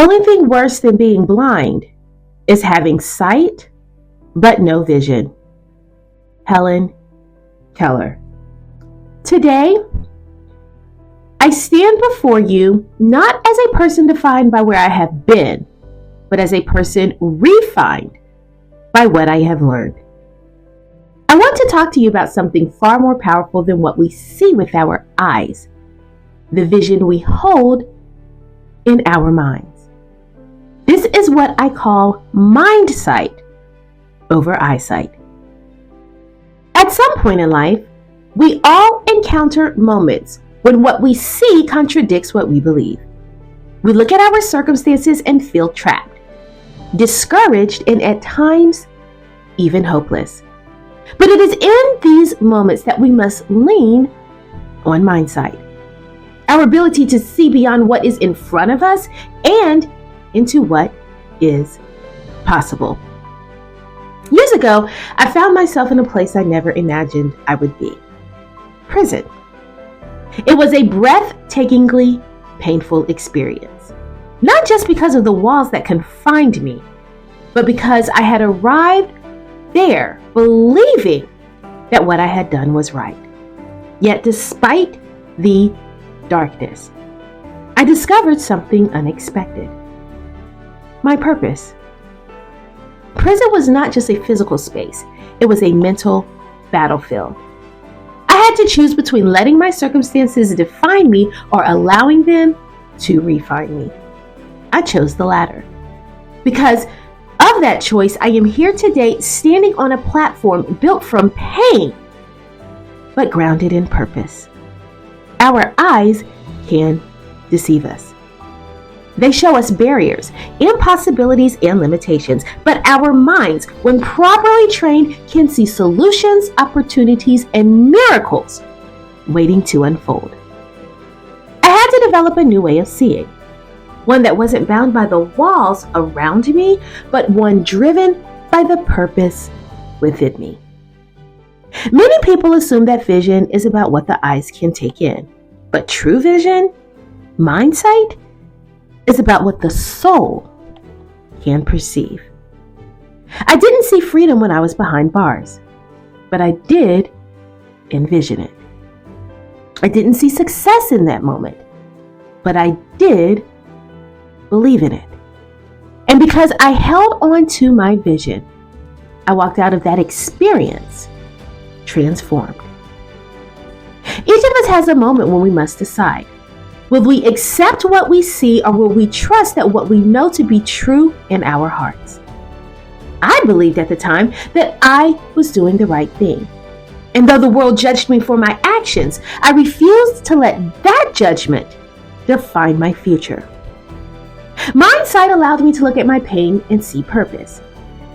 only thing worse than being blind is having sight but no vision. Helen Keller. Today, I stand before you not as a person defined by where I have been, but as a person refined by what I have learned. I want to talk to you about something far more powerful than what we see with our eyes, the vision we hold in our minds. This is what I call Mindsight over eyesight. At some point in life, we all encounter moments when what we see contradicts what we believe. We look at our circumstances and feel trapped, discouraged, and at times, even hopeless. But it is in these moments that we must lean on Mindsight, our ability to see beyond what is in front of us and into what is possible. Years ago, I found myself in a place I never imagined I would be: prison. It was a breathtakingly painful experience, not just because of the walls that confined me, but because I had arrived there believing that what I had done was right. Yet despite the darkness, I discovered something unexpected: my purpose. Prison was not just a physical space, it was a mental battlefield. I had to choose between letting my circumstances define me or allowing them to refine me. I chose the latter. Because of that choice, I am here today standing on a platform built from pain, but grounded in purpose. Our eyes can deceive us. They show us barriers, impossibilities, and limitations, but our minds, when properly trained, can see solutions, opportunities, and miracles waiting to unfold. I had to develop a new way of seeing, one that wasn't bound by the walls around me, but one driven by the purpose within me. Many people assume that vision is about what the eyes can take in, but true vision, Mindsight, is about what the soul can perceive. I didn't see freedom when I was behind bars, but I did envision it. I didn't see success in that moment, but I did believe in it. And because I held on to my vision, I walked out of that experience transformed. Each of us has a moment when we must decide. Will we accept what we see, or will we trust that what we know to be true in our hearts? I believed at the time that I was doing the right thing. And though the world judged me for my actions, I refused to let that judgment define my future. Mindsight allowed me to look at my pain and see purpose.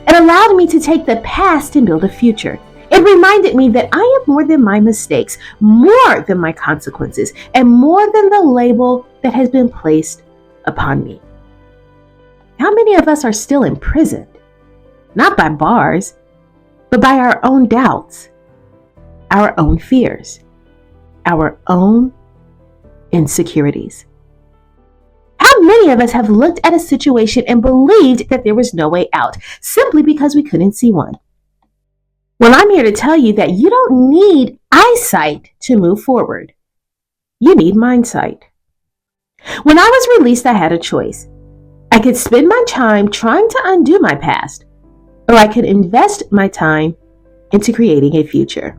It allowed me to take the past and build a future. It reminded me that I am more than my mistakes, more than my consequences, and more than the label that has been placed upon me. How many of us are still imprisoned? Not by bars, but by our own doubts, our own fears, our own insecurities. How many of us have looked at a situation and believed that there was no way out, simply because we couldn't see one? Well, I'm here to tell you that you don't need eyesight to move forward. You need Mindsight. When I was released, I had a choice. I could spend my time trying to undo my past, or I could invest my time into creating a future.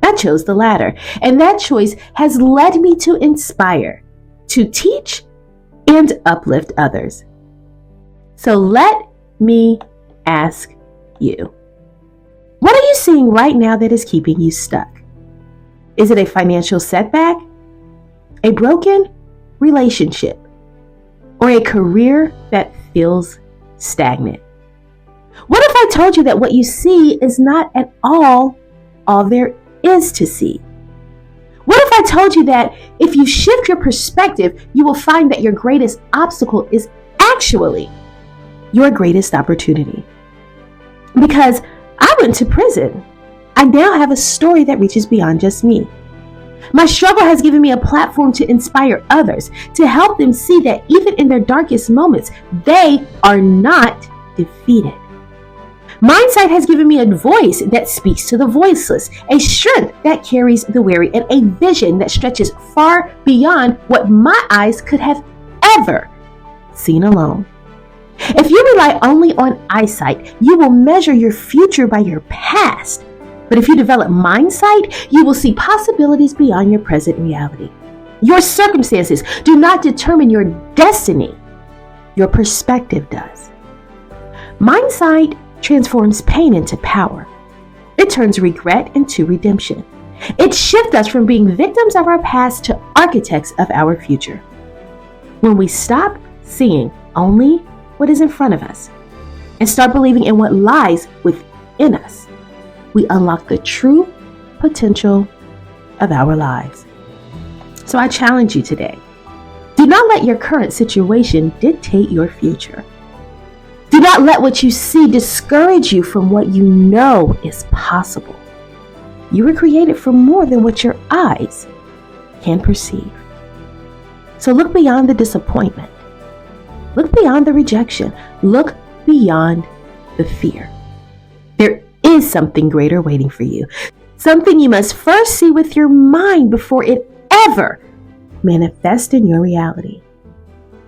I chose the latter, and that choice has led me to inspire, to teach, and uplift others. So let me ask you, what are you seeing right now that is keeping you stuck? Is it a financial setback, a broken relationship, or a career that feels stagnant? What if I told you that what you see is not at all there is to see? What if I told you that if you shift your perspective, you will find that your greatest obstacle is actually your greatest opportunity? Because I went to prison. I now have a story that reaches beyond just me. My struggle has given me a platform to inspire others, to help them see that even in their darkest moments, they are not defeated. Mindsight has given me a voice that speaks to the voiceless, a strength that carries the weary, and a vision that stretches far beyond what my eyes could have ever seen alone. If you rely only on eyesight, you will measure your future by your past. But if you develop mindsight, you will see possibilities beyond your present reality. Your circumstances do not determine your destiny. Your perspective does. Mindsight transforms pain into power. It turns regret into redemption. It shifts us from being victims of our past to architects of our future. When we stop seeing only what is in front of us and start believing in what lies within us, we unlock the true potential of our lives. So I challenge you today. Do not let your current situation dictate your future. Do not let what you see discourage you from what you know is possible. You were created for more than what your eyes can perceive. So look beyond the disappointment. Look beyond the rejection. Look beyond the fear. There is something greater waiting for you. Something you must first see with your mind before it ever manifests in your reality.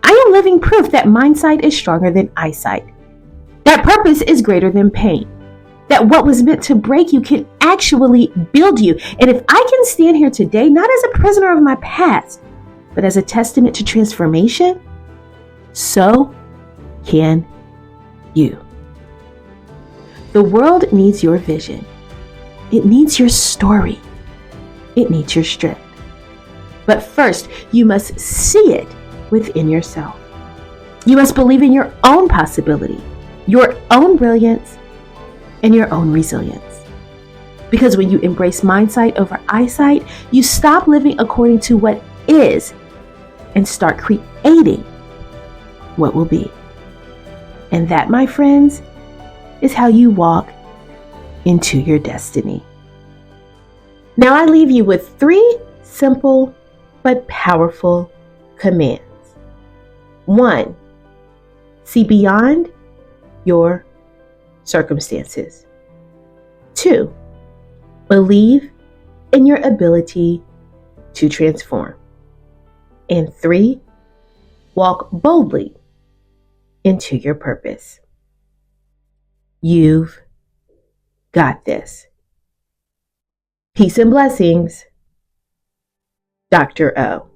I am living proof that mindsight is stronger than eyesight. That purpose is greater than pain. That what was meant to break you can actually build you. And if I can stand here today, not as a prisoner of my past, but as a testament to transformation, so can you. The world needs your vision. It needs your story. It needs your strength. But first, you must see it within yourself. You must believe in your own possibility, your own brilliance, and your own resilience. Because when you embrace mindsight over eyesight, you stop living according to what is and start creating what will be. And that, my friends, is how you walk into your destiny. Now I leave you with 3 simple but powerful commands. 1, see beyond your circumstances. 2, believe in your ability to transform. And 3, walk boldly into your purpose. You've got this. Peace and blessings, Dr. O.